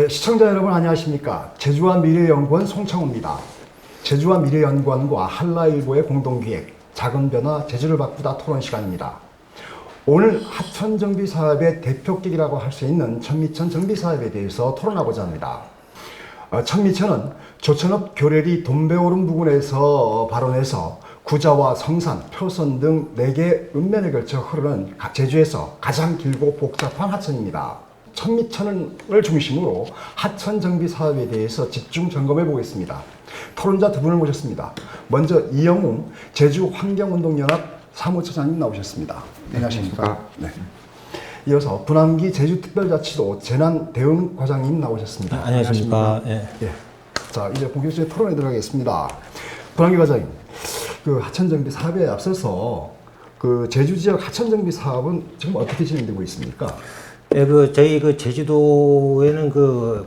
시청자 여러분 안녕하십니까. 제주와 미래연구원 송창호입니다. 제주와 미래연구원과 한라일보의 공동기획 작은 변화 제주를 바꾸다 토론 시간입니다. 오늘 하천 정비 사업의 대표격이라고 할 수 있는 천미천 정비 사업에 대해서 토론하고자 합니다. 천미천은 조천읍 교래리 돈배오름 부근에서 발원해서 구자와 성산, 표선 등 4개 읍면에 걸쳐 흐르는 제주에서 가장 길고 복잡한 하천입니다. 천미천을 중심으로 하천 정비 사업에 대해서 집중 점검해 보겠습니다. 토론자 두 분을 모셨습니다. 먼저 이영웅 제주환경운동연합 사무처장님 나오셨습니다. 안녕하십니까? 네. 이어서 분함기 제주특별자치도 재난대응과장님 나오셨습니다. 안녕하십니까? 예. 예. 자, 이제 본격적인 토론에 들어가겠습니다. 분함기 과장님, 그 하천 정비 사업에 앞서서 그 제주 지역 하천 정비 사업은 지금 어떻게 진행되고 있습니까? 네, 저희 제주도에는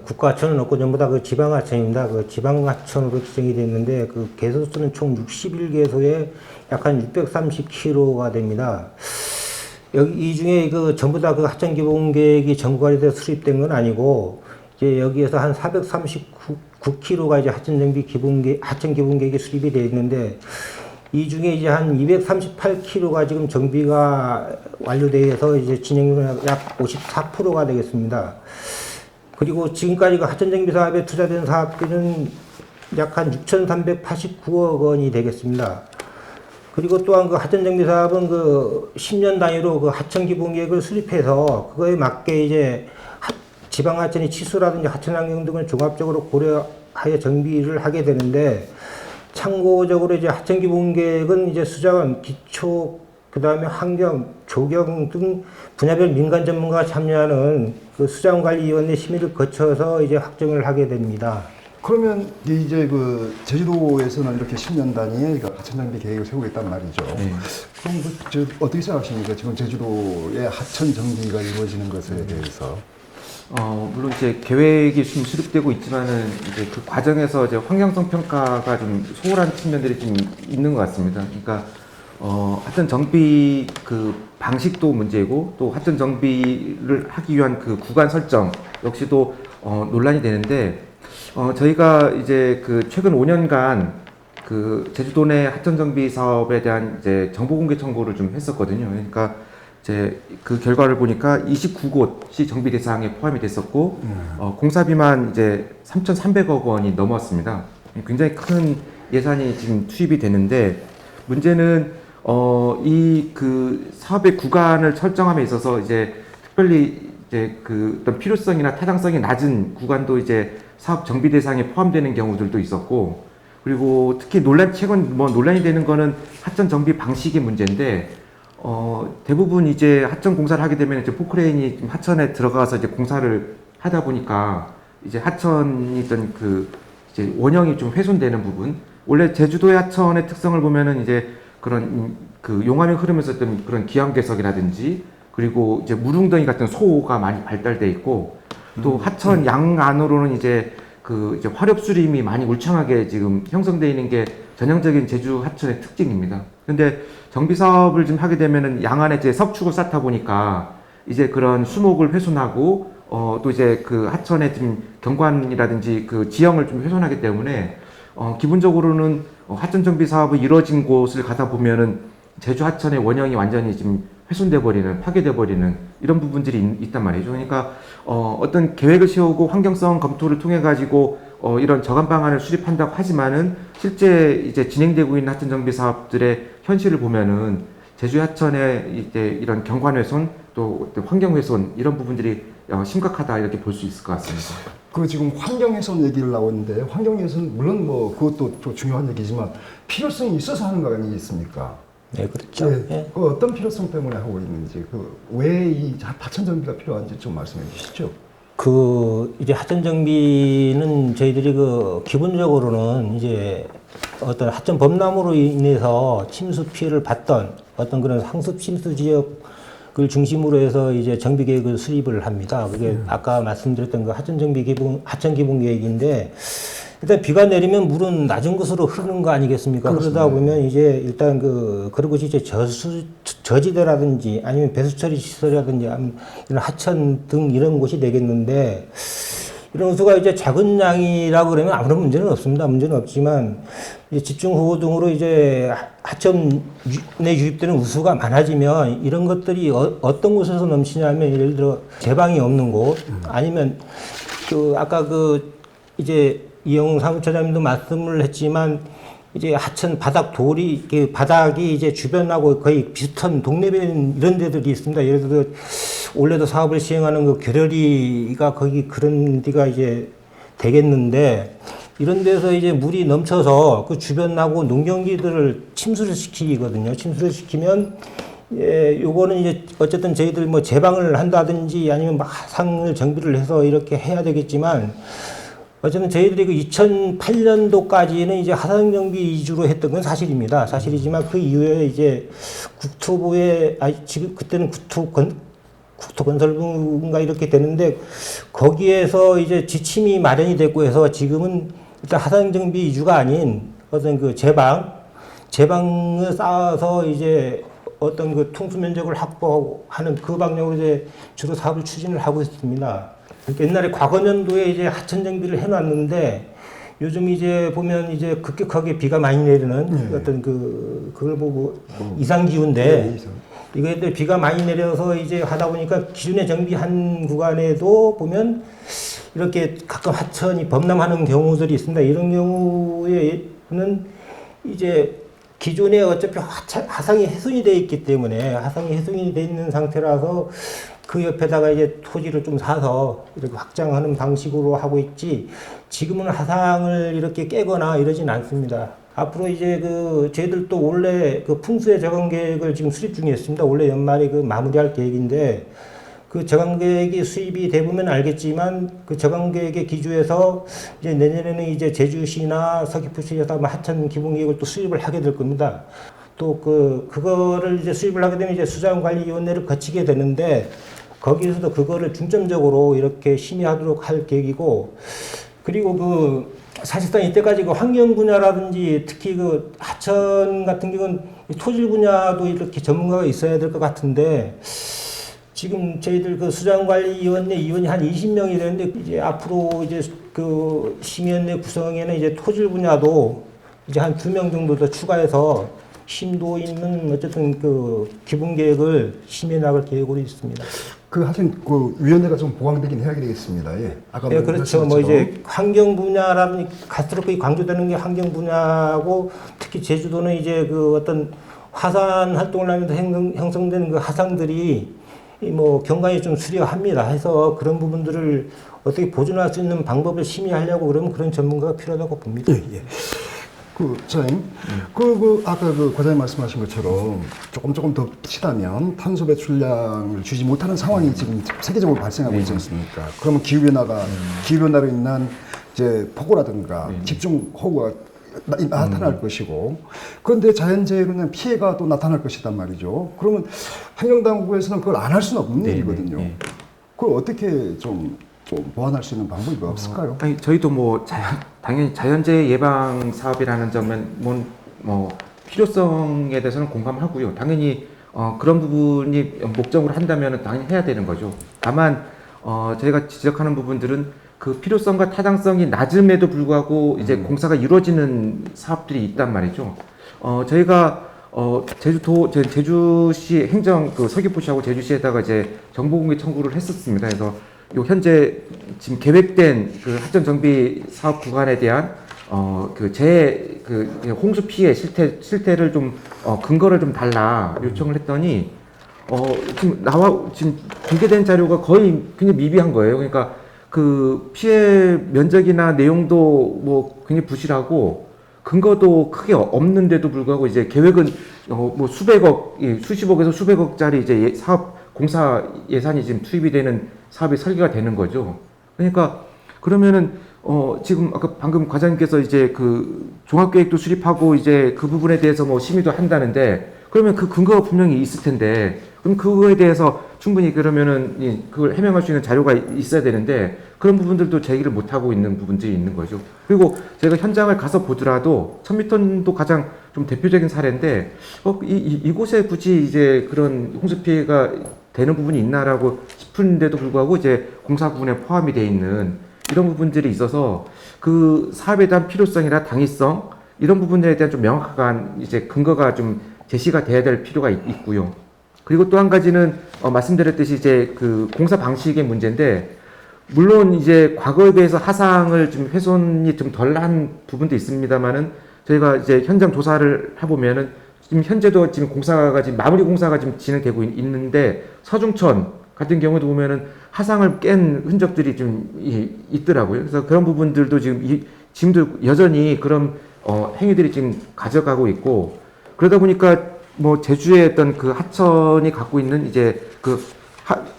국가하천은 없고 전부 다 지방하천입니다. 지방하천으로 지정이 됐는데 개소수는 총 61개소에 약 한 630km가 됩니다. 이 중에 전부 다 하천 기본 계획이 전국화돼서 수립된 건 아니고 이제 여기에서 한 439km가 이제 하천 기본 계획이 수립이 되어 있는데 이 중에 이제 한 238km가 지금 정비가 완료되어서 이제 진행률은 약 54%가 되겠습니다. 그리고 지금까지 하천 정비 사업에 투자된 사업비는 약 한 6,389억 원이 되겠습니다. 그리고 또한 하천 정비 사업은 10년 단위로 하천 기본 계획을 수립해서 그거에 맞게 이제 지방 하천의 치수라든지 하천 환경 등을 종합적으로 고려하여 정비를 하게 되는데 참고적으로 이제 하천 기본 계획은 이제 수자원, 기초, 그다음에 환경, 조경 등 분야별 민간 전문가가 참여하는 수자원관리위원회 심의를 거쳐서 이제 확정을 하게 됩니다. 그러면 이제 제주도에서는 이렇게 10년 단위의 하천 정비 계획을 세우겠단 말이죠. 네. 그럼 어떻게 생각하십니까? 지금 제주도의 하천 정비가 이루어지는 것에 대해서. 물론 이제 계획이 좀 수립되고 있지만은 이제 그 과정에서 이제 환경성 평가가 좀 소홀한 측면들이 좀 있는 것 같습니다. 그러니까 하천 정비 방식도 문제고 또 하천 정비를 하기 위한 구간 설정 역시도 논란이 되는데 저희가 이제 최근 5년간 제주도 내 하천 정비 사업에 대한 이제 정보 공개 청구를 좀 했었거든요. 그러니까 이제 그 결과를 보니까 29곳이 정비 대상에 포함이 됐었고, 공사비만 이제 3,300억 원이 넘었습니다. 굉장히 큰 예산이 지금 투입이 되는데, 문제는, 이 사업의 구간을 설정함에 있어서 이제 특별히 이제 어떤 필요성이나 타당성이 낮은 구간도 이제 사업 정비 대상에 포함되는 경우들도 있었고, 그리고 특히 최근 논란이 되는 거는 하천 정비 방식의 문제인데, 대부분 이제 하천 공사를 하게 되면 이제 포크레인이 하천에 들어가서 이제 공사를 하다 보니까 이제 하천이 있던 이제 원형이 좀 훼손되는 부분. 원래 제주도의 하천의 특성을 보면은 이제 그런 용암이 흐르면서 어떤 그런 기암괴석이라든지 그리고 이제 물웅덩이 같은 소가 많이 발달돼 있고 또 하천 양 안으로는 이제 이제 화렵수림이 많이 울창하게 지금 형성되어 있는 게 전형적인 제주 하천의 특징입니다. 근데 정비 사업을 좀 하게 되면은 양안에 이제 석축을 쌓다 보니까 이제 그런 수목을 훼손하고 또 이제 하천의 좀 경관이라든지 지형을 좀 훼손하기 때문에 기본적으로는 하천 정비 사업이 이루어진 곳을 가다 보면은 제주 하천의 원형이 완전히 지금 훼손돼 버리는, 파괴돼 버리는 이런 부분들이 있단 말이죠. 그러니까 어떤 계획을 세우고 환경성 검토를 통해 가지고 이런 저감 방안을 수립한다고 하지만은 실제 이제 진행되고 있는 하천 정비 사업들의 현실을 보면은 제주 하천의 이제 이런 경관 훼손 또 환경 훼손 이런 부분들이 심각하다 이렇게 볼 수 있을 것 같습니다. 지금 환경 훼손 얘기를 나오는데 환경 훼손 물론 그것도 또 중요한 얘기지만 필요성이 있어서 하는 거 아니겠습니까? 네, 그렇죠. 네, 예. 어떤 필요성 때문에 하고 있는지, 왜 이 하천 정비가 필요한지 좀 말씀해 주시죠. 이제 하천 정비는 저희들이 기본적으로는 이제 어떤 하천 범람으로 인해서 침수 피해를 받던 어떤 그런 상습 침수 지역을 중심으로 해서 이제 정비 계획을 수립을 합니다. 그게 아까 말씀드렸던 하천 기본 계획인데 일단 비가 내리면 물은 낮은 곳으로 흐르는 거 아니겠습니까? 그렇습니다. 그러다 보면 이제 일단 그런 곳이 이제 저지대라든지 아니면 배수 처리 시설이라든지 이런 하천 등 이런 곳이 되겠는데 이런 우수가 이제 작은 양이라고 그러면 아무런 문제는 없습니다. 문제는 없지만 이제 집중호우 등으로 이제 하천에 유입되는 우수가 많아지면 이런 것들이 어떤 곳에서 넘치냐면 예를 들어 제방이 없는 곳 아니면 그 아까 그 이제 이영웅 사무처장님도 말씀을 했지만 이제 하천 바닥 돌이 그 바닥이 이제 주변하고 거의 비슷한 동네변 이런 데들이 있습니다. 예를 들어 올해도 사업을 시행하는 그 겨려리가 거기 그런 데가 이제 되겠는데 이런 데서 이제 물이 넘쳐서 그 주변하고 농경지들을 침수를 시키거든요. 침수를 시키면 예, 요거는 이제 어쨌든 저희들 뭐 제방을 한다든지 아니면 뭐 하상을 정비를 해서 이렇게 해야 되겠지만 어쨌든 저희들이 그 2008년도까지는 이제 하상 정비 위주로 했던 건 사실입니다. 사실이지만 그 이후에 이제 국토부에 지금 그때는 국토건설부인가 이렇게 되는데 거기에서 이제 지침이 마련이 됐고 해서 지금은 일단 하상 정비 위주가 아닌 어떤 그 제방을 쌓아서 이제 어떤 그 통수 면적을 확보하는 그 방향으로 이제 주로 사업을 추진을 하고 있습니다. 옛날에 과거 년도에 이제 하천 정비를 해놨는데 요즘 이제 보면 이제 급격하게 비가 많이 내리는 어떤 그걸 보고 이상 기후인데 이거에 비가 많이 내려서 이제 하다 보니까 기존에 정비한 구간에도 보면 이렇게 가끔 하천이 범람하는 경우들이 있습니다. 이런 경우에는 이제 기존에 어차피 하상이 훼손이 되어 있기 때문에 하상이 훼손이 되어 있는 상태라서 그 옆에다가 이제 토지를 좀 사서 이렇게 확장하는 방식으로 하고 있지 지금은 하상을 이렇게 깨거나 이러진 않습니다. 앞으로 이제 저희들도 원래 그 풍수의 저감 계획을 지금 수립 중에 있습니다. 원래 연말에 마무리할 계획인데 그 저감 계획이 수립이 되보면 알겠지만 그 저감 계획에 기초해서 이제 내년에는 이제 제주시나 서귀포시에서 하천 기본 계획을 또 수립을 하게 될 겁니다. 또 그거를 이제 수립을 하게 되면 이제 수자원관리위원회를 거치게 되는데 거기에서도 그거를 중점적으로 이렇게 심의하도록 할 계획이고 그리고 사실상 이때까지 환경 분야라든지 특히 하천 같은 경우는 토질 분야도 이렇게 전문가가 있어야 될 것 같은데 지금 저희들 수자원관리위원회 위원이 한 20명이 되는데 이제 앞으로 이제 심의위원회 구성에는 이제 토질 분야도 이제 한 2명 정도 더 추가해서 심도 있는 어쨌든 기본 계획을 심의해 나갈 계획으로 있습니다. 하여튼 위원회가 좀 보강되긴 해야 되겠습니다. 예. 아까 네, 그렇죠. 뭐 이제 환경 분야라는 갈수록 강조되는 게 환경 분야고 특히 제주도는 이제 어떤 화산 활동을 하면서 형성되는 하상들이 뭐 경관이 좀 수려합니다. 해서 그런 부분들을 어떻게 보존할 수 있는 방법을 심의하려고 그러면 그런 전문가가 필요하다고 봅니다. 예, 예. 차장님, 아까 과장님 말씀하신 것처럼 조금 더 치다면 탄소 배출량을 주지 못하는 상황이 지금 세계적으로 발생하고 있지 않습니까? 그러면 기후변화로 인한 이제 폭우라든가 집중호우가 나타날 것이고, 그런데 자연재해로는 피해가 또 나타날 것이단 말이죠. 그러면 환경당국에서는 그걸 안 할 수는 없는 일이거든요. 그걸 어떻게 좀 보완할 수 있는 방법이 없을까요? 아니, 저희도 당연히 자연재해 예방 사업이라는 점은 필요성에 대해서는 공감하고요. 당연히 그런 부분이 목적으로 한다면 당연히 해야 되는 거죠. 다만 저희가 지적하는 부분들은 그 필요성과 타당성이 낮음에도 불구하고 이제 공사가 이루어지는 사업들이 있단 말이죠. 저희가 제주시 행정 서귀포시하고 제주시에다가 이제 정보공개 청구를 했었습니다. 그래서 현재 지금 계획된 하천 정비 사업 구간에 대한 홍수 피해 실태를 좀 근거를 좀 달라 요청을 했더니 지금 공개된 자료가 거의 굉장히 미비한 거예요. 그러니까 피해 면적이나 내용도 굉장히 부실하고 근거도 크게 없는데도 불구하고 이제 계획은 수십억에서 수백억짜리 이제 사업 공사 예산이 지금 투입이 되는 사업이 설계가 되는 거죠. 그러니까 그러면은 지금 아까 방금 과장님께서 이제 종합계획도 수립하고 이제 그 부분에 대해서 심의도 한다는데 그러면 그 근거가 분명히 있을 텐데 그럼 그거에 대해서 충분히 그러면은 그걸 해명할 수 있는 자료가 있어야 되는데 그런 부분들도 제기를 못 하고 있는 부분들이 있는 거죠. 그리고 제가 현장을 가서 보더라도 1000m도 가장 좀 대표적인 사례인데 이곳에 굳이 이제 그런 홍수 피해가 되는 부분이 있나라고 싶은데도 불구하고 이제 공사 부분에 포함이 돼 있는 이런 부분들이 있어서 그 사업에 대한 필요성이나 당위성 이런 부분들에 대한 좀 명확한 이제 근거가 좀 제시가 돼야 될 필요가 있고요. 그리고 또 한 가지는 말씀드렸듯이 이제 그 공사 방식의 문제인데 물론 이제 과거에 비해서 하상을 좀 훼손이 좀 덜한 부분도 있습니다만은 저희가 이제 현장 조사를 해보면은 지금 현재도 지금 공사가 지금 마무리 공사가 지금 진행되고 있는데 서중천 같은 경우도 보면은 하상을 깬 흔적들이 좀 있더라고요. 그래서 그런 부분들도 지금도 여전히 그런 행위들이 지금 가져가고 있고 그러다 보니까 뭐 제주의 어떤 그 하천이 갖고 있는 이제 그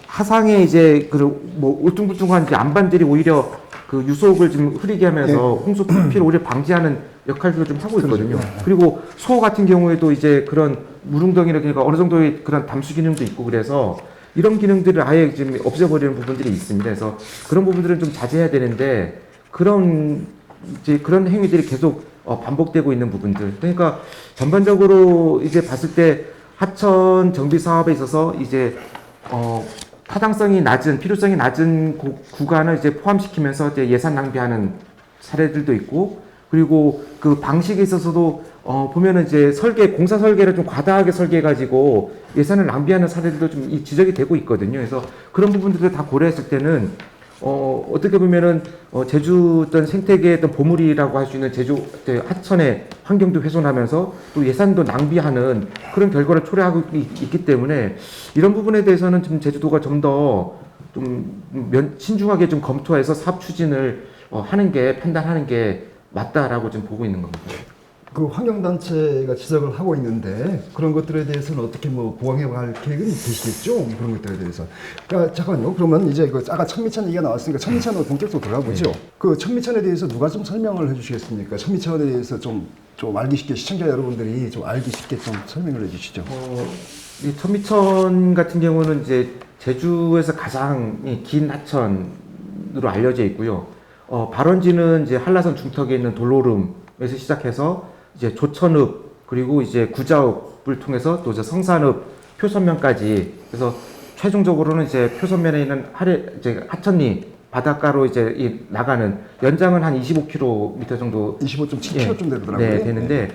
하상에 이제 그 뭐 울퉁불퉁한 이제 안반들이 오히려 그 유속을 좀 흐리게 하면서 홍수 피를 오히려 방지하는 역할들을 좀 하고 있거든요. 그리고 소 같은 경우에도 이제 그런 물웅덩이나 그러니까 어느 정도의 그런 담수 기능도 있고 그래서 이런 기능들을 아예 지금 없애버리는 부분들이 있습니다. 그래서 그런 부분들은 좀 자제해야 되는데 그런 행위들이 계속 반복되고 있는 부분들. 그러니까 전반적으로 이제 봤을 때 하천 정비 사업에 있어서 이제 타당성이 낮은 필요성이 낮은 구간을 이제 포함시키면서 이제 예산 낭비하는 사례들도 있고 그리고 그 방식에 있어서도 보면은 이제 공사 설계를 좀 과다하게 설계해가지고 예산을 낭비하는 사례들도 좀 지적이 되고 있거든요. 그래서 그런 부분들을 다 고려했을 때는 어떻게 보면은 제주 어떤 생태계의 어떤 보물이라고 할 수 있는 제주 하천의 환경도 훼손하면서 또 예산도 낭비하는 그런 결과를 초래하고 있기 때문에 이런 부분에 대해서는 좀 제주도가 좀 더 신중하게 좀 검토해서 사업 추진을 판단하는 게 맞다라고 좀 보고 있는 겁니다. 그 환경단체가 지적을 하고 있는데 그런 것들에 대해서는 어떻게 뭐 보강해갈 계획은 있으시겠죠? 그런 것들에 대해서. 그러니까 잠깐요. 그러면 이제 그 아까 천미천 얘기가 나왔으니까 천미천으로 본격적으로 들어가 보죠. 그 천미천에 대해서 누가 좀 설명을 해주시겠습니까? 천미천에 대해서 좀 알기 쉽게 시청자 여러분들이 좀 알기 쉽게 좀 설명을 해주시죠. 이 천미천 같은 경우는 이제 제주에서 가장 긴 하천으로 알려져 있고요. 발원지는 이제 한라산 중턱에 있는 돌로름에서 시작해서 이제 조천읍 그리고 이제 구자읍을 통해서 또 이제 성산읍 표선면까지 그래서 최종적으로는 이제 표선면에 있는 이제 하천리 바닷가로 이제 나가는 연장은 한 25km 정도 25.7km쯤 되더라고요. 네, 되는데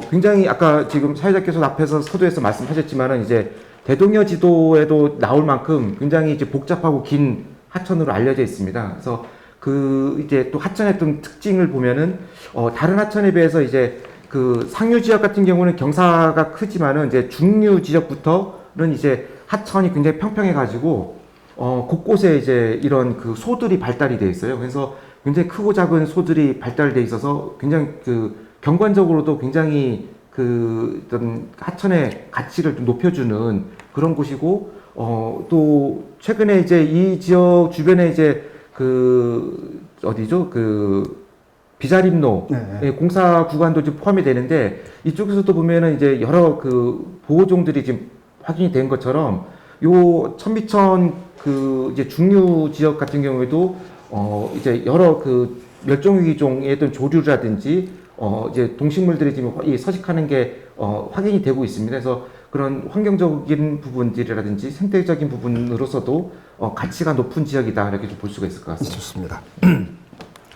굉장히 아까 지금 사회자께서 앞에서 서두에서 말씀하셨지만은 이제 대동여 지도에도 나올 만큼 굉장히 이제 복잡하고 긴 하천으로 알려져 있습니다. 그래서 그 이제 또 하천의 좀 특징을 보면은 다른 하천에 비해서 이제 그 상류 지역 같은 경우는 경사가 크지만은 이제 중류 지역부터는 이제 하천이 굉장히 평평해 가지고 곳곳에 이제 이런 그 소들이 발달이 돼 있어요. 그래서 굉장히 크고 작은 소들이 발달돼 있어서 굉장히 그 경관적으로도 굉장히 그 어떤 하천의 가치를 좀 높여주는 그런 곳이고 또 최근에 이제 이 지역 주변에 이제 그 어디죠? 그 비자림로 공사 구간도 좀 포함이 되는데 이쪽에서도 보면은 이제 여러 그 보호종들이 지금 확인이 된 것처럼 요 천미천 그 이제 중류 지역 같은 경우에도 이제 여러 그 멸종위기종의 어떤 조류라든지 이제 동식물들이 지금 서식하는 게 확인이 되고 있습니다. 그래서 그런 환경적인 부분들이라든지 생태적인 부분으로서도 가치가 높은 지역이다 이렇게 좀 볼 수가 있을 것 같습니다. 좋습니다.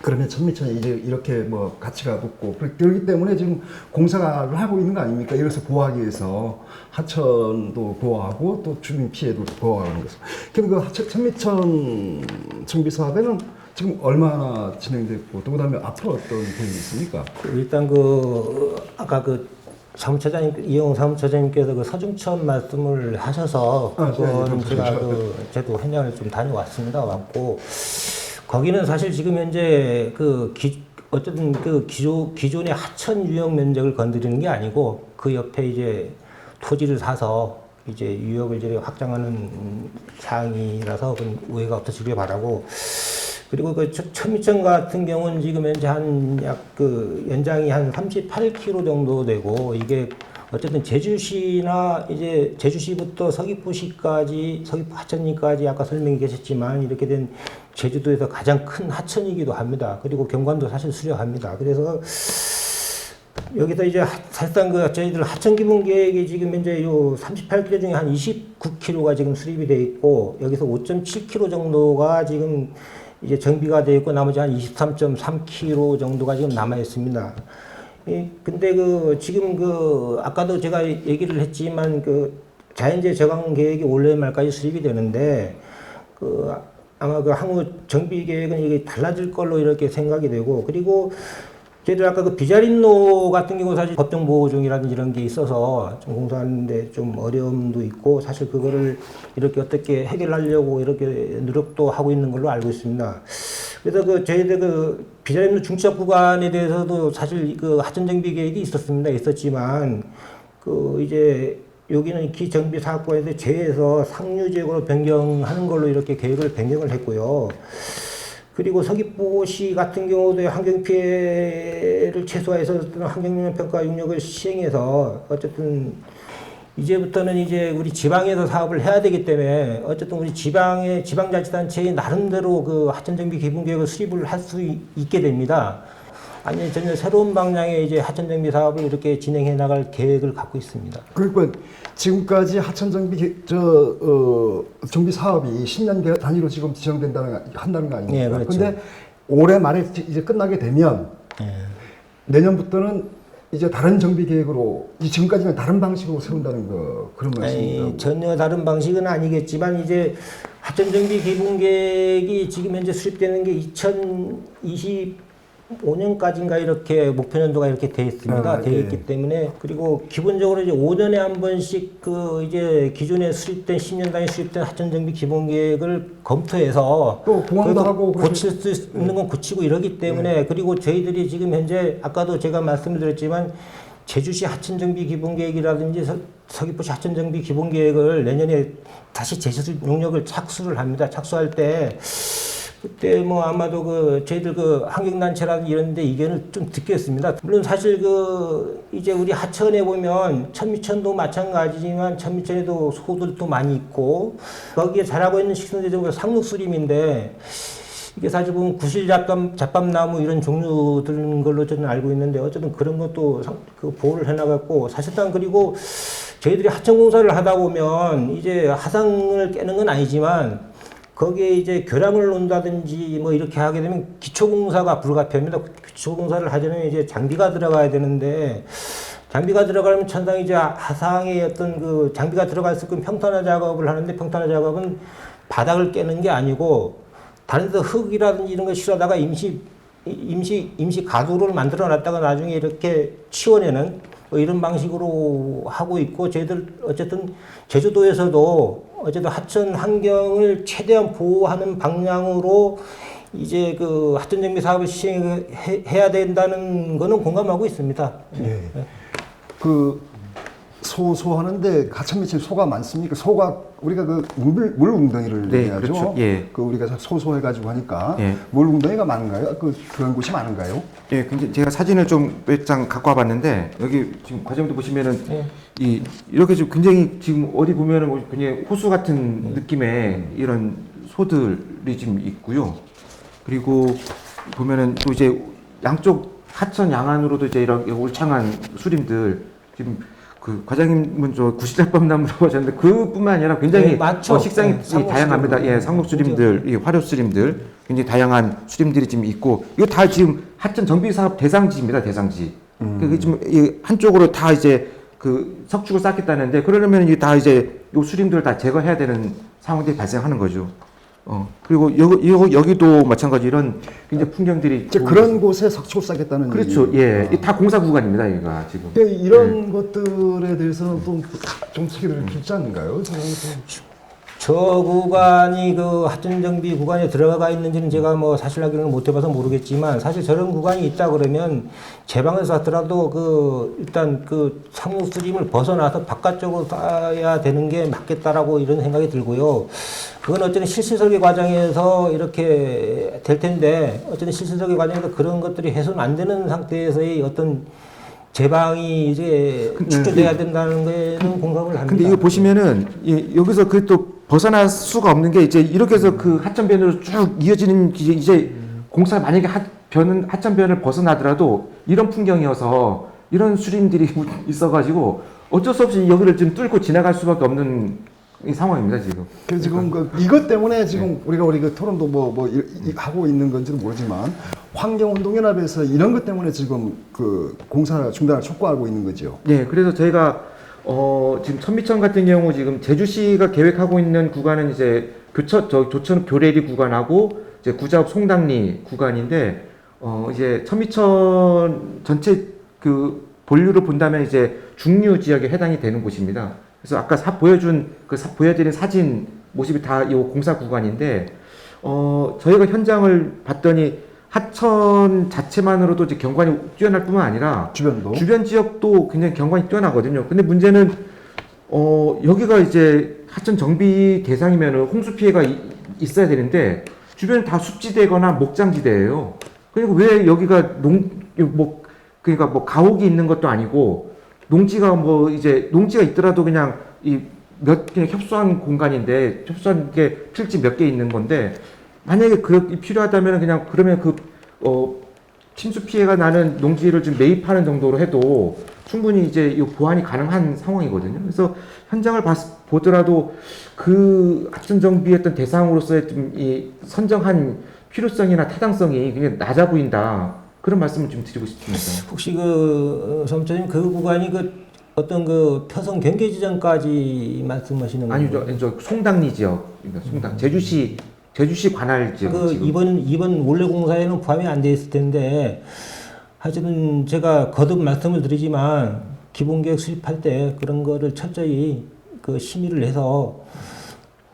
그러면 천미천이 이제 이렇게 뭐 가치가 높고 그렇기 때문에 지금 공사를 하고 있는 거 아닙니까? 이것을 보호하기 위해서 하천도 보호하고 또 주민 피해도 보호하는 것을. 그럼 그 천미천 정비 사업에는 지금 얼마나 진행됐고 또 그다음에 앞으로 어떤 계획이 있습니까? 일단 그 아까 그 사무처장님 이용 사무처장님께서 그 서중천 말씀을 하셔서 그거는 제가 그 저도 현장을 좀 다녀왔습니다. 왔고 거기는 사실 지금 현재 어쨌든 그 기존의 하천 유역 면적을 건드리는 게 아니고 그 옆에 이제 토지를 사서 이제 유역을 이제 확장하는 사항이라서 오해가 없으시길 바라고. 그리고 그 천미천 같은 경우는 지금 현재 연장이 한 38km 정도 되고 이게 어쨌든 제주시나 이제 제주시부터 서귀포시까지 서귀포 하천리까지 아까 설명이 계셨지만 이렇게 된 제주도에서 가장 큰 하천이기도 합니다. 그리고 경관도 사실 수려합니다. 그래서 여기서 이제 사실상 저희들 하천 기본 계획이 지금 현재 요 38km 중에 한 29km가 지금 수립이 돼 있고 여기서 5.7km 정도가 지금 이제 정비가 되어 있고 나머지 한 23.3km 정도가 지금 남아 있습니다. 근데 지금 아까도 제가 얘기를 했지만 자연재해 저감 계획이 올해 말까지 수립이 되는데 아마 향후 정비 계획은 이게 달라질 걸로 이렇게 생각이 되고, 그리고 저희들 아까 비자린로 같은 경우 사실 법정 보호 중이라든지 이런 게 있어서 좀 공사하는데 좀 어려움도 있고, 사실 그거를 이렇게 어떻게 해결하려고 이렇게 노력도 하고 있는 걸로 알고 있습니다. 그래서 저희들 비자린로 중첩 구간에 대해서도 사실 하천 정비 계획이 있었지만 이제 여기는 기정비 사업과에서 제해서 상류지역으로 변경하는 걸로 이렇게 계획을 변경을 했고요. 그리고 서귀포시 같은 경우도 환경 피해를 최소화해서 환경영향 평가 용역을 시행해서 어쨌든 이제부터는 이제 우리 지방에서 사업을 해야 되기 때문에 어쨌든 우리 지방자치단체의 나름대로 하천 정비 기본 계획을 수립을 할 수 있게 됩니다. 아니 전혀 새로운 방향의 이제 하천 정비 사업을 이렇게 진행해 나갈 계획을 갖고 있습니다. 그러니까 지금까지 하천 정비 정비 사업이 10년 단위로 지금 한다는 거 아닙니까? 네, 그렇죠. 근데 올해 말에 이제 끝나게 되면 내년부터는 이제 다른 정비 계획으로 지금까지는 다른 방식으로 세운다는 그런 말씀입니다. 전혀 다른 방식은 아니겠지만 이제 하천 정비 기본 계획이 지금 현재 수립되는 게 2025년까지인가 이렇게 목표 연도가 이렇게 돼 있습니다. 되어 있기 때문에, 그리고 기본적으로 이제 5년에 한 번씩 이제 기존에 수립된 10년 단위 수립된 하천 정비 기본 계획을 검토해서 또 공항도 하고 고칠 수 있는 건 고치고 이러기 때문에, 그리고 저희들이 지금 현재 아까도 제가 말씀드렸지만 제주시 하천 정비 기본 계획이라든지 서귀포시 하천 정비 기본 계획을 내년에 다시 제시술 용역을 착수를 합니다. 착수할 때 그때 아마도 저희들 환경단체라든지 이런 데 의견을 좀 듣겠습니다. 물론 사실 이제 우리 하천에 보면 천미천도 마찬가지지만 천미천에도 소들도 많이 있고, 거기에 자라고 있는 식성대적으로 상록수림인데, 이게 사실 보면 구실 잡밤나무 이런 종류들인 걸로 저는 알고 있는데, 어쨌든 그런 것도 보호를 해나갔고, 사실상 그리고 저희들이 하천 공사를 하다 보면 이제 하상을 깨는 건 아니지만 거기에 이제 교량을 놓는다든지 이렇게 하게 되면 기초공사가 불가피합니다. 기초공사를 하려면 이제 장비가 들어가야 되는데, 장비가 들어가려면 천상 이제 하상의 어떤 장비가 들어갈 수 있는 평탄화 작업을 하는데, 평탄화 작업은 바닥을 깨는 게 아니고 다른 데서 흙이라든지 이런 걸 실어다가 임시 가도를 만들어 놨다가 나중에 이렇게 치워내는 이런 방식으로 하고 있고, 저희들 어쨌든 제주도에서도 어쨌든 하천 환경을 최대한 보호하는 방향으로 이제 하천 정비 사업을 시행해야 된다는 거는 공감하고 있습니다. 예. 소하는데 하천 밑에 소가 많습니까? 소가 우리가 물 웅덩이를 얘기하죠. 그렇죠. 예. 우리가 소소해가지고 하니까 예. 물 웅덩이가 많은가요? 그런 곳이 많은가요? 예, 근데 제가 사진을 좀 몇 장 갖고 와봤는데, 여기 지금 과정도 보시면은 이렇게 좀 굉장히 지금 어디 보면은 그냥 호수 같은 느낌의 이런 소들이 지금 있고요. 그리고 보면은 또 이제 양쪽 하천 양안으로도 이제 이런 울창한 수림들, 지금 과장님은 구실잡밤나무라고 하셨는데 그뿐만 아니라 굉장히 식상이 다양합니다. 예, 상록수림들, 화료수림들, 굉장히 다양한 수림들이 지금 있고, 이거 다 지금 하천 정비 사업 대상지입니다. 대상지. 그게 지금 한쪽으로 다 이제 석축을 쌓겠다는데, 그러려면 이게 다 이제 요 수림들을 다 제거해야 되는 상황들이 발생하는 거죠. 그리고 여기도 마찬가지 이런 굉장히 풍경들이 그런 곳에 석축을 쌓겠다는 그렇죠. 예, 다 공사 구간입니다. 여기가 지금. 이런 것들에 대해서는 좀 소개를 필지 않는가요? 저 구간이 하천 정비 구간에 들어가 있는지는 제가 사실 확인을 못 해봐서 모르겠지만, 사실 저런 구간이 있다 그러면 제 방에서 하더라도 일단 상록수림을 벗어나서 바깥쪽으로 쌓아야 되는 게 맞겠다라고 이런 생각이 들고요. 그건 어쨌든 실시 설계 과정에서 이렇게 될 텐데, 어쨌든 실시 설계 과정에서 그런 것들이 해소는 안 되는 상태에서의 어떤 제방이 이제 축소돼야 된다는 거에는 공감을 합니다. 근데 이거 보시면은 여기서 또 벗어날 수가 없는 게, 이제 이렇게 해서 하천변으로 쭉 이어지는 이제 공사 만약에 하천변을 벗어나더라도 이런 풍경이어서 이런 수림들이 있어가지고 어쩔 수 없이 여기를 좀 뚫고 지나갈 수밖에 없는 상황입니다 지금. 그래서 지금 이것 때문에 지금 우리가 우리 그 토론도 하고 있는 건지는 모르지만 환경운동연합에서 이런 것 때문에 지금 그 공사 중단을 촉구하고 있는 거죠. 네, 그래서 저희가 지금 천미천 같은 경우 지금 제주시가 계획하고 있는 구간은 이제 조천 교래리 구간하고 이제 구자읍 송당리 구간인데 이제 천미천 전체 그 본류를 본다면 이제 중류 지역에 해당이 되는 곳입니다. 그래서 아까 보여드린 사진 모습이 다 이 공사 구간인데 저희가 현장을 봤더니 하천 자체만으로도 이제 경관이 뛰어날 뿐만 아니라 주변 지역도 굉장히 경관이 뛰어나거든요. 근데 문제는 여기가 이제 하천 정비 대상이면은 홍수 피해가 있어야 되는데 주변은 다 숲지대거나 목장지대예요. 그리고 왜 여기가 그러니까 뭐 가옥이 있는 것도 아니고 농지가 있더라도 그냥 그냥 협소한 공간인데 협소한 게 필지 몇 개 있는 건데 만약에 그게 필요하다면 그러면 침수 피해가 나는 농지를 좀 매입하는 정도로 해도 충분히 이제 이 보완이 가능한 상황이거든요. 그래서 현장을 보더라도 그 하천 정비했던 대상으로서의 좀 선정한 필요성이나 타당성이 굉장히 낮아 보인다. 그런 말씀을 좀 드리고 싶습니다. 혹시 점장님 그 구간이 어떤 표성 경계 지점까지 말씀하시는 건가요? 아니죠. 저 송당리 지역입니다. 송당 제주시 관할 지역. 이번 원래 공사에는 포함이 안 돼 있을 텐데 하여튼 제가 거듭 말씀을 드리지만 기본계획 수립할 때 그런 거를 철저히 심의를 해서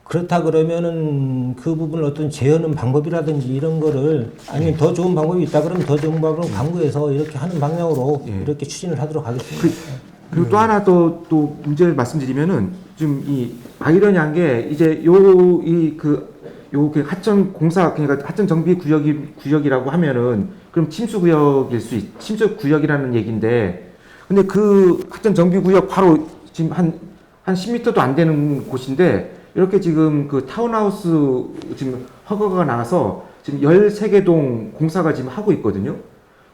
그렇다 그러면은 그 부분을 어떤 제어하는 방법이라든지 이런 거를 아니면 더 좋은 방법이 있다 그러면 더 좋은 방법으로 강구해서 이렇게 하는 방향으로 이렇게 추진을 하도록 하겠습니다. 그리고 또 하나 또 문제를 말씀드리면은 좀 아이러니한 게 이제 하천 공사 그러니까 하천 정비 구역이라고 하면은 그럼 침수 구역이라는 얘기인데 근데 그 하천 정비 구역 바로 지금 한 10m도 안 되는 곳인데 이렇게 지금 그 타운하우스 지금 허가가 나와서 지금 13개 동 공사가 지금 하고 있거든요.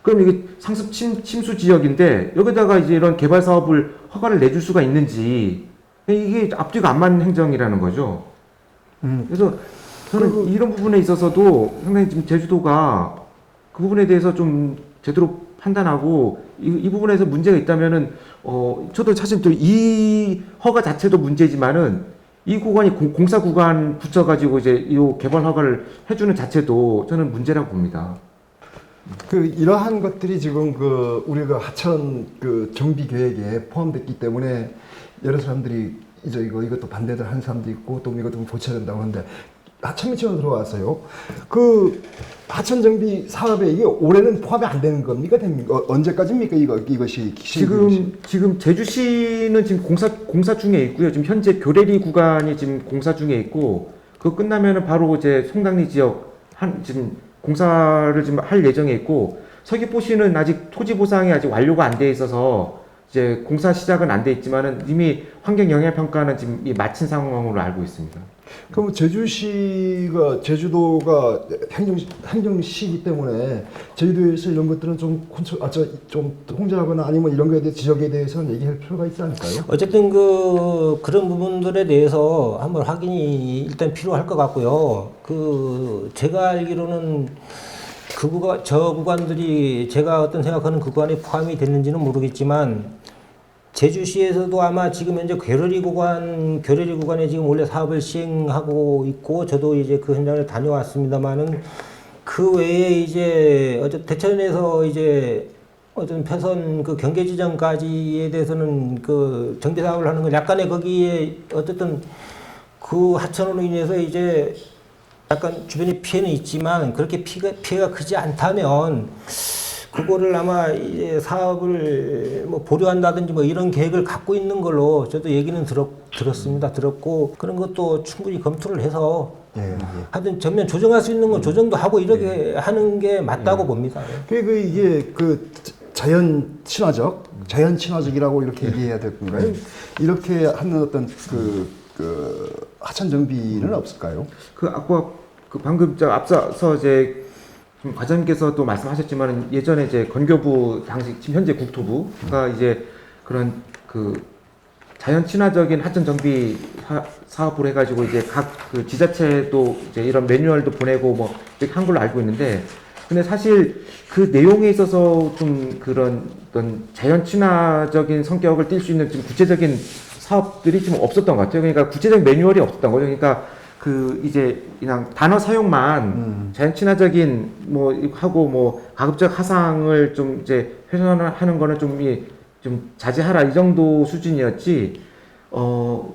그럼 이게 상습 침수 지역인데 여기다가 이제 이런 개발 사업을 허가를 내줄 수가 있는지 이게 앞뒤가 안 맞는 행정이라는 거죠. 그래서 저는 이런 부분에 있어서도 상당히 지금 제주도가 그 부분에 대해서 좀 제대로 판단하고 이 부분에서 문제가 있다면은 저도 사실 또 이 허가 자체도 문제지만은 이 구간이 공사 구간 붙여가지고 이제 이 개발 허가를 해주는 자체도 저는 문제라고 봅니다. 이러한 것들이 지금 우리가 하천 정비 계획에 포함됐기 때문에 여러 사람들이 이제 이것도 반대를 하는 사람도 있고 또 이것도 고쳐야 된다고 하는데 하천미천으로 들어왔어요. 하천 정비 사업에 이게 올해는 포함이 안 되는 겁니까? 됩니까? 언제까지입니까? 이것이 지금 제주시는 지금 공사 중에 있고요. 지금 현재 교래리 구간이 지금 공사 중에 있고 그거 끝나면은 바로 이제 송당리 지역 지금 공사를 지금 할 예정에 있고 서귀포시는 아직 토지 보상이 아직 완료가 안 돼 있어서 이제 공사 시작은 안 돼 있지만은 이미 환경 영향 평가는 지금 마친 상황으로 알고 있습니다. 그럼 제주도가 행정시이기 때문에 제주도에서 이런 것들은 좀 통제하거나 아니면 이런 거에 대해 지적에 대해서는 얘기할 필요가 있지 않을까요? 어쨌든 그런 부분들에 대해서 한번 확인이 일단 필요할 것 같고요. 제가 알기로는 저 구간들이 제가 어떤 생각하는 구간에 포함이 됐는지는 모르겠지만 제주시에서도 아마 지금 현재 교래리 구간에 지금 원래 사업을 시행하고 있고 저도 이제 그 현장을 다녀왔습니다만은 그 외에 이제 대천에서 이제 어떤 표선 경계 지점까지에 대해서는 정비 사업을 하는 건 약간의 거기에 어쨌든 그 하천으로 인해서 이제 약간 주변에 피해는 있지만 그렇게 피해가 크지 않다면 그거를 아마 이제 사업을 보류한다든지 이런 계획을 갖고 있는 걸로 저도 얘기는 들었고 그런 것도 충분히 검토를 해서 하여튼 전면 조정할 수 있는 건 조정도 하고 이렇게 하는 게 맞다고 봅니다. 이게 자연 친화적이라고 이렇게 얘기해야 될 건가요? 이렇게 하는 어떤 하천 정비는 없을까요? 아까 방금 앞서서 이제 과장님께서 또 말씀하셨지만 예전에 이제 건교부 당시 지금 현재 국토부가 이제 그런 자연 친화적인 하천 정비 사업으로 해가지고 이제 각 그 지자체도 이제 이런 매뉴얼도 보내고 뭐 이렇게 한 걸로 알고 있는데, 근데 사실 그 내용에 있어서 좀 그런 어떤 자연 친화적인 성격을 띌 수 있는 좀 구체적인 사업들이 좀 없었던 것 같아요. 그러니까 구체적인 매뉴얼이 없었던 거죠. 그러니까 그 이제 그냥 단어 사용만 자연 친화적인 뭐 하고 뭐 가급적 하상을 좀 이제 훼손하는 거는 좀 자제하라 이 정도 수준이었지.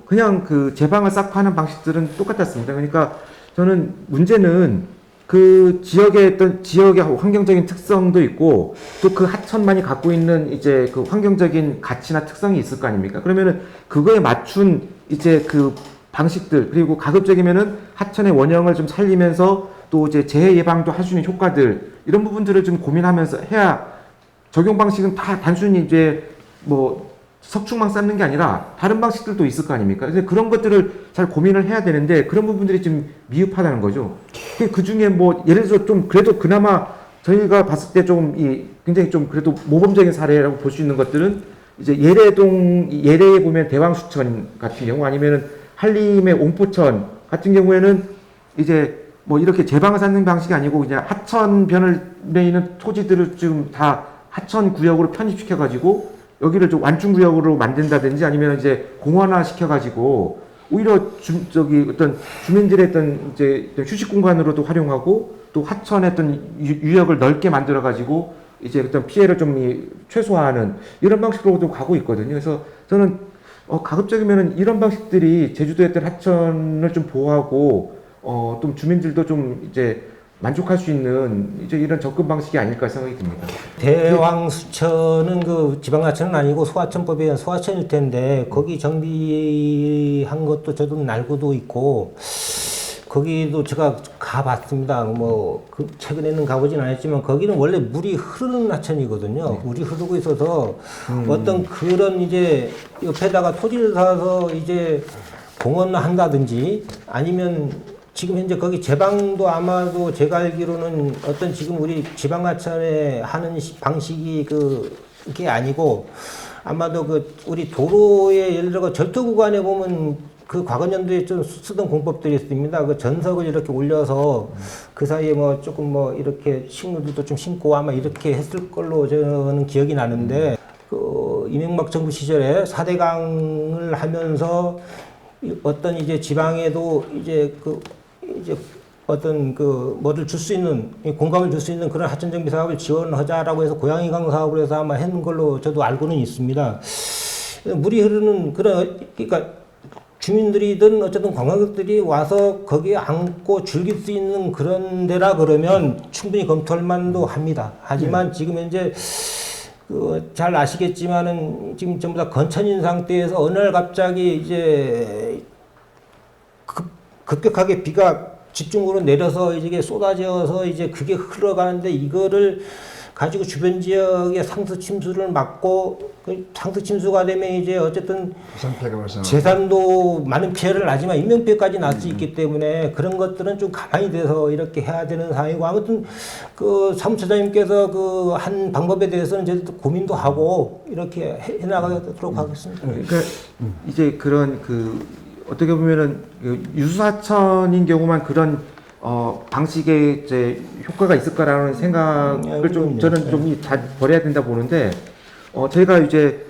그냥 그 제방을 쌓고 하는 방식들은 똑같았습니다. 그러니까 저는 문제는 그 지역의 어떤 지역의 환경적인 특성도 있고 또 그 하천만이 갖고 있는 이제 그 환경적인 가치나 특성이 있을 거 아닙니까? 그러면은 그거에 맞춘 이제 그 방식들, 그리고 가급적이면은 하천의 원형을 좀 살리면서 또 이제 재해 예방도 할 수 있는 효과들, 이런 부분들을 좀 고민하면서 해야, 적용 방식은 다 단순히 이제 뭐 석축만 쌓는 게 아니라 다른 방식들도 있을 거 아닙니까? 그래서 그런 것들을 잘 고민을 해야 되는데 그런 부분들이 좀 미흡하다는 거죠. 그 중에 뭐 예를 들어서 좀 그래도 그나마 저희가 봤을 때 좀 굉장히 좀 그래도 모범적인 사례라고 볼 수 있는 것들은 이제 예래에 보면 대왕수천 같은 경우, 아니면은 한림의 옹포천 같은 경우에는 이제 뭐 이렇게 제방을 쌓는 방식이 아니고 그냥 하천변을 있는 토지들을 지금 다 하천 구역으로 편입시켜 가지고 여기를 좀 완충 구역으로 만든다든지, 아니면 이제 공원화 시켜 가지고 오히려 어떤 주민들의 어떤 이제 휴식 공간으로도 활용하고 또 하천의 어떤 유역을 넓게 만들어 가지고 이제 어떤 피해를 좀 최소화하는 이런 방식으로도 가고 있거든요. 그래서 저는 가급적이면은 이런 방식들이 제주도의 어떤 하천을 좀 보호하고 좀 주민들도 좀 이제 만족할 수 있는 이제 이런 접근 방식이 아닐까 생각이 듭니다. 대왕수천은 그 지방하천은 아니고 소하천법에 의한 소하천일 텐데 거기 정비한 것도 저도 알고도 있고 거기도 제가 가봤습니다. 뭐 최근에는 가보진 않았지만 거기는 원래 물이 흐르는 하천이거든요. 물이 흐르고 있어서 어떤 그런 이제 옆에다가 토지를 사서 이제 공원을 한다든지 아니면 지금 현재 거기 제방도 아마도 제가 알기로는 어떤 지금 우리 지방하천에 하는 방식이 그게 아니고 아마도 그 우리 도로에 예를 들어 절도 구간에 보면 그 과거 연도에 좀 쓰던 공법들이 있습니다. 그 전석을 이렇게 올려서 그 사이에 뭐 조금 뭐 이렇게 식물들도 좀 심고 아마 이렇게 했을 걸로 저는 기억이 나는데 그 이명박 정부 시절에 4대강을 하면서 어떤 이제 지방에도 이제 어떤 뭐를 줄 수 있는 공감을 줄 수 있는 그런 하천 정비 사업을 지원하자라고 해서 고양이강 사업을 해서 아마 했는 걸로 저도 알고는 있습니다. 물이 흐르는 그러니까 주민들이든 어쨌든 관광객들이 와서 거기에 앉고 즐길 수 있는 그런 데라 그러면 충분히 검토할 만도 합니다. 하지만 지금 현재 잘 아시겠지만은 지금 전부 다 건천인 상태에서 어느 날 갑자기 이제 급격하게 비가 집중으로 내려서 이게 쏟아져서 이제 그게 흘러가는데 이거를 가지고 주변 지역의 상수 침수를 막고 그 상수 침수가 되면 이제 어쨌든 재산도 많은 피해를 나지만 인명피해까지 날 수 있기 때문에 그런 것들은 좀 가만히 돼서 이렇게 해야 되는 상황이고 아무튼 그 사무처장님께서 그 한 방법에 대해서는 저희도 고민도 하고 이렇게 해나가도록 하겠습니다. 그러니까 이제 그런 어떻게 보면은 유수하천인 경우만 그런 방식의 이제 효과가 있을까라는 생각을 좀 저는 좀 잘 버려야 된다 보는데 저희가 이제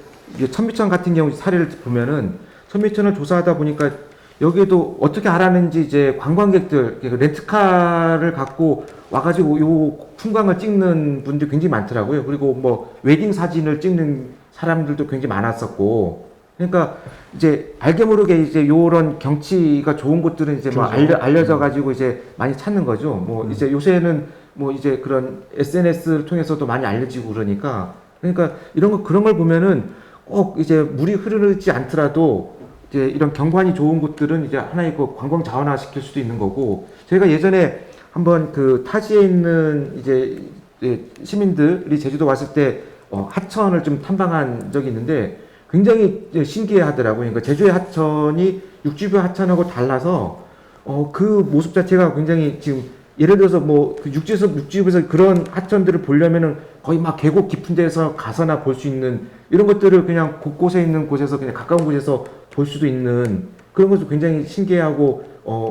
천미천 같은 경우 사례를 보면은 천미천을 조사하다 보니까 여기에도 어떻게 알았는지 이제 관광객들 렌트카를 갖고 와가지고 요 풍광을 찍는 분들이 굉장히 많더라고요. 그리고 뭐 웨딩 사진을 찍는 사람들도 굉장히 많았었고. 그러니까 이제 알게 모르게 이제 요런 경치가 좋은 곳들은 이제 뭐 알려져 가지고 이제 많이 찾는 거죠. 뭐 이제 요새는 뭐 이제 그런 SNS를 통해서도 많이 알려지고 그러니까 이런 그런 걸 보면은 꼭 이제 물이 흐르지 않더라도 이제 이런 경관이 좋은 곳들은 이제 하나의 그 관광 자원화 시킬 수도 있는 거고, 저희가 예전에 한번 그 타지에 있는 이제 시민들이 제주도 왔을 때 하천을 좀 탐방한 적이 있는데 굉장히 신기해 하더라고요. 그러니까 제주의 하천이 육지부의 하천하고 달라서 그 모습 자체가 굉장히 지금 예를 들어서 뭐 그 육지부에서 그런 하천들을 보려면은 거의 막 계곡 깊은 데서 가서나 볼 수 있는 이런 것들을 그냥 곳곳에 있는 곳에서 그냥 가까운 곳에서 볼 수도 있는 그런 것도 굉장히 신기하고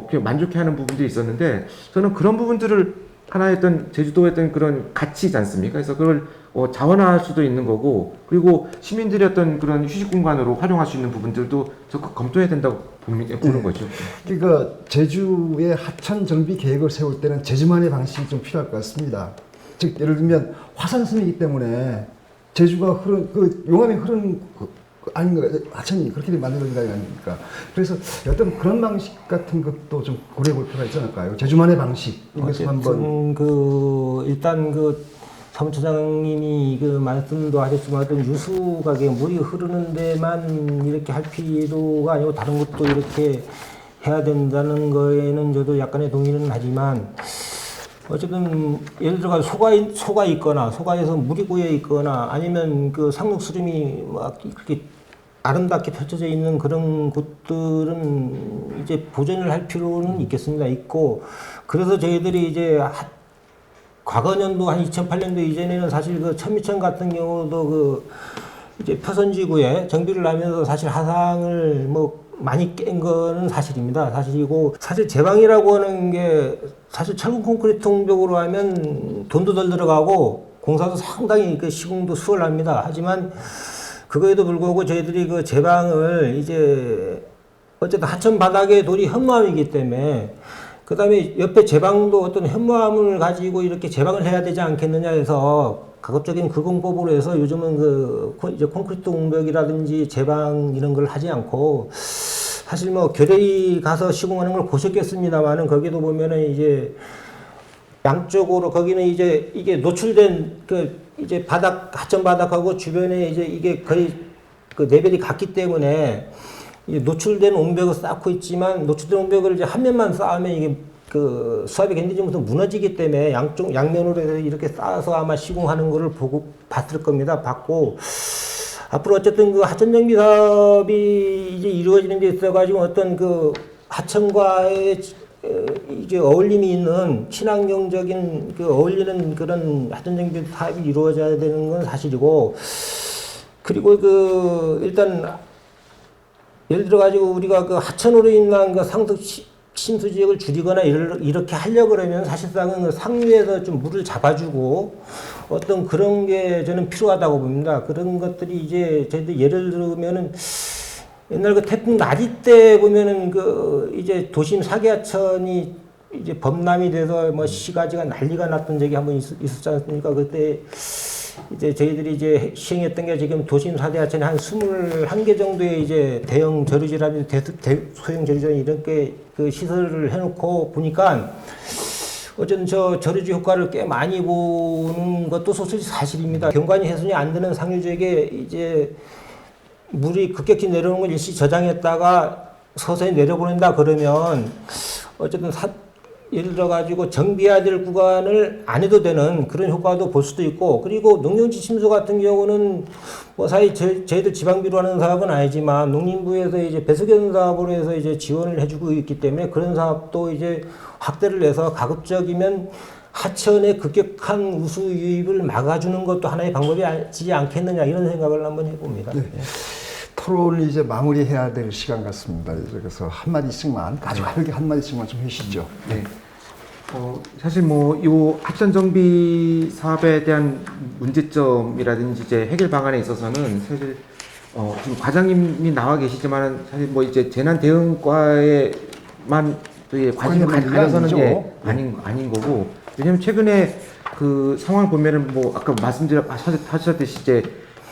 그냥 만족해하는 부분들이 있었는데 저는 그런 부분들을 하나의 어떤 제주도의 어떤 그런 가치이지 않습니까? 그래서 그걸 자원화할 수도 있는 거고 그리고 시민들의 어떤 그런 휴식 공간으로 활용할 수 있는 부분들도 적극 검토해야 된다고 보는 거죠. 그러니까 제주의 하천 정비 계획을 세울 때는 제주만의 방식이 좀 필요할 것 같습니다. 즉 예를 들면 화산섬이기 때문에 제주가 흐른 그 용암이 흐르는 아닌가 하천이 그렇게 만들어진 거 아닙니까? 그래서 어떤 그런 방식 같은 것도 좀 고려해 볼 필요가 있지 않을까요? 제주만의 방식 이것을 한번 일단 사무처장님이 말씀도 하셨지만 어떤 유수가게 물이 흐르는 데만 이렇게 할 필요가 아니고 다른 것도 이렇게 해야 된다는 거에는 저도 약간의 동의는 하지만 어쨌든 예를 들어 소가 있거나 소가에서 물이 고여 있거나 아니면 상록수림이 막 이렇게 아름답게 펼쳐져 있는 그런 곳들은 이제 보존을 할 필요는 있고 그래서 저희들이 이제 과거 년도 한 2008년도 이전에는 사실 천미천 같은 경우도 이제 표선지구에 정비를 하면서 사실 하상을 많이 깬 거는 사실입니다. 사실이고 사실 제방이라고 하는 게 사실 철근 콘크리트 공벽으로 하면 돈도 덜 들어가고 공사도 상당히 시공도 수월합니다. 하지만 그거에도 불구하고 저희들이 제방을 이제 어쨌든 하천 바닥에 돌이 현무암이기 때문에 그 다음에 옆에 제방도 어떤 현무암을 가지고 이렇게 제방을 해야 되지 않겠느냐 해서 가급적인 그 공법으로 해서 요즘은 이제 콘크리트 공벽이라든지 제방 이런 걸 하지 않고 사실 결el이 가서 시공하는 걸 보셨겠습니다만은 거기도 보면은 이제 양쪽으로 거기는 이제 이게 노출된 이제 하천 바닥하고 주변에 이제 이게 거의 레벨이 같기 때문에 노출된 온벽을 쌓고 있지만 노출된 온벽을 이제 한 면만 쌓으면 이게 수압이 견디지 못해서 무너지기 때문에 양면으로 해서 이렇게 쌓아서 아마 시공하는 거를 봤을 겁니다. 봤고 앞으로 어쨌든 하천 정비 사업이 이제 이루어지는 데 있어가지고 어떤 하천과의 이제 어울림이 있는 친환경적인 어울리는 그런 하천 정비 사업이 이루어져야 되는 건 사실이고 그리고 일단 예를 들어가지고 우리가 하천으로 인한 상속 침수 지역을 줄이거나 이렇게 하려고 그러면 사실상은 상류에서 좀 물을 잡아주고 어떤 그런 게 저는 필요하다고 봅니다. 그런 것들이 이제 저희들 예를 들면은 옛날 태풍 나디 때 보면은 이제 도심 사계하천이 이제 범람이 돼서 시가지가 난리가 났던 적이 한번 있었지 않습니까? 그때 이제 저희들이 이제 시행했던 게 지금 도심 사대하천에 한 21개 정도의 이제 대형 저류지라든지 소형 저류지 이렇게 시설을 해놓고 보니까 어쨌든 저류지 효과를 꽤 많이 보는 것도 솔직히 사실입니다. 경관이 해순이 안 되는 상류 지역에 이제 물이 급격히 내려오는 걸 일시 저장했다가 서서히 내려보낸다 그러면 어쨌든 예를 들어가지고 정비해야 될 구간을 안 해도 되는 그런 효과도 볼 수도 있고 그리고 농경지 침수 같은 경우는 사실 저희들 지방비로 하는 사업은 아니지만 농림부에서 이제 배수견 사업으로 해서 이제 지원을 해주고 있기 때문에 그런 사업도 이제 확대를 해서 가급적이면 하천의 급격한 우수 유입을 막아주는 것도 하나의 방법이지 않겠느냐 이런 생각을 한번 해봅니다. 네. 토론을 이제 마무리해야 될 시간 같습니다. 그래서 한마디씩만 아주 가볍게 한마디씩만 좀 해주시죠. 네. 사실 요 하천 정비 사업에 대한 문제점이라든지 이제 해결 방안에 있어서는 사실 지금 과장님이 나와 계시지만은 사실 이제 재난 대응과에만 관심을 가져서는 아닌 거고 왜냐면 최근에 그 상황을 보면은 아까 말씀하셨듯이 이제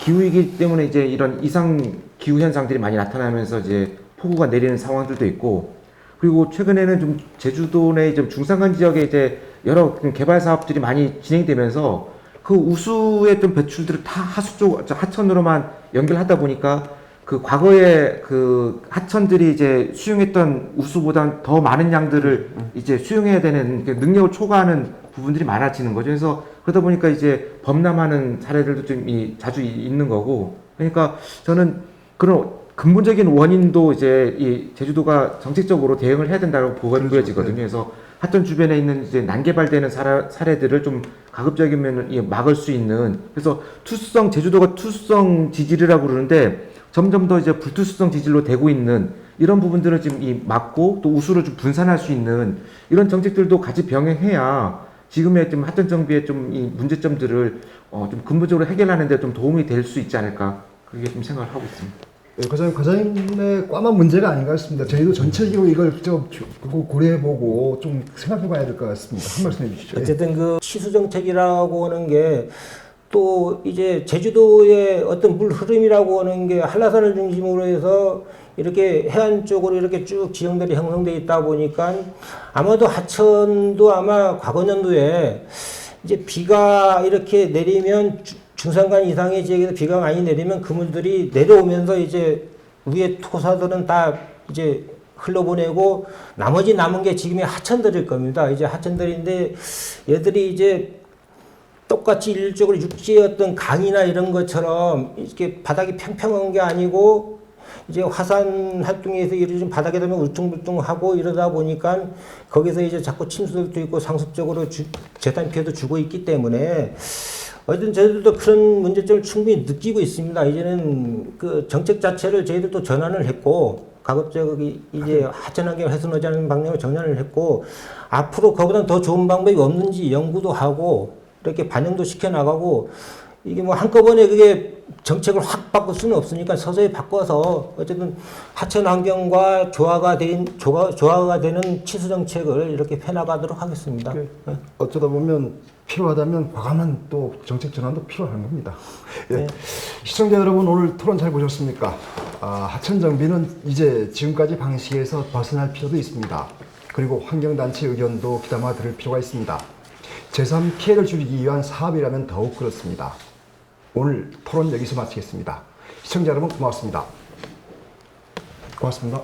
기후이기 때문에 이제 이런 이상 기후 현상들이 많이 나타나면서 이제 폭우가 내리는 상황들도 있고 그리고 최근에는 좀 제주도 내 좀 중산간 지역에 이제 여러 개발 사업들이 많이 진행되면서 그 우수의 좀 배출들을 다 하수 쪽 하천으로만 연결하다 보니까 그 과거에 그 하천들이 이제 수용했던 우수보다 더 많은 양들을 이제 수용해야 되는 능력을 초과하는 부분들이 많아지는 거죠. 그래서 그러다 보니까 이제 범람하는 사례들도 좀 자주 있는 거고. 그러니까 저는 그런 근본적인 원인도 이제 이 제주도가 정책적으로 대응을 해야 된다고 보여지거든요. 그래서 하천 주변에 있는 이제 난개발되는 사례들을 좀 가급적이면 막을 수 있는, 그래서 제주도가 투수성 지질이라고 그러는데 점점 더 이제 불투수성 지질로 되고 있는 이런 부분들을 지금 막고 또 우수를 좀 분산할 수 있는 이런 정책들도 같이 병행해야 지금의 좀 하천 정비의 좀 이 문제점들을 좀 근본적으로 해결하는 데 좀 도움이 될 수 있지 않을까, 그렇게 좀 생각을 하고 있습니다. 과장님의 꽈만 문제가 아닌가 싶습니다. 저희도 전체적으로 이걸 좀 고려해보고 좀 생각해봐야 될 것 같습니다. 한 말씀 해주시죠. 어쨌든 그 치수 정책이라고 하는 게 또 이제 제주도의 어떤 물 흐름이라고 하는 게 한라산을 중심으로 해서 이렇게 해안 쪽으로 이렇게 쭉 지형들이 형성되어 있다 보니까 아마도 하천도 아마 과거 연도에 이제 비가 이렇게 내리면 중산간 이상의 지역에서 비가 많이 내리면 그물들이 내려오면서 이제 위에 토사들은 다 이제 흘러보내고 나머지 남은 게 지금의 하천들일 겁니다. 이제 하천들인데 얘들이 이제 똑같이 일적으로 육지의 어떤 강이나 이런 것처럼 이렇게 바닥이 평평한 게 아니고 이제 화산 활동에서 이루어진 바닥에 되면 울퉁불퉁하고 이러다 보니까 거기서 이제 자꾸 침수들도 있고 상습적으로 재산 피해도 주고 있기 때문에 어쨌든 저희들도 그런 문제점을 충분히 느끼고 있습니다. 이제는 그 정책 자체를 저희들도 전환을 했고 가급적 이제 하천 환경을 훼손하지 않는 방향으로 전환을 했고 앞으로 그보다 더 좋은 방법이 없는지 연구도 하고 이렇게 반영도 시켜 나가고 이게 뭐 한꺼번에 그게 정책을 확 바꿀 수는 없으니까 서서히 바꿔서 어쨌든 하천 환경과 조화가 되는 치수 정책을 이렇게 펴나가도록 하겠습니다. 어쩌다 보면 필요하다면 과감한 또 정책 전환도 필요한 겁니다. 예. 네. 시청자 여러분, 오늘 토론 잘 보셨습니까? 하천 정비는 이제 지금까지 방식에서 벗어날 필요도 있습니다. 그리고 환경단체 의견도 귀담아 들을 필요가 있습니다. 제3 피해를 줄이기 위한 사업이라면 더욱 그렇습니다. 오늘 토론 여기서 마치겠습니다. 시청자 여러분 고맙습니다. 고맙습니다.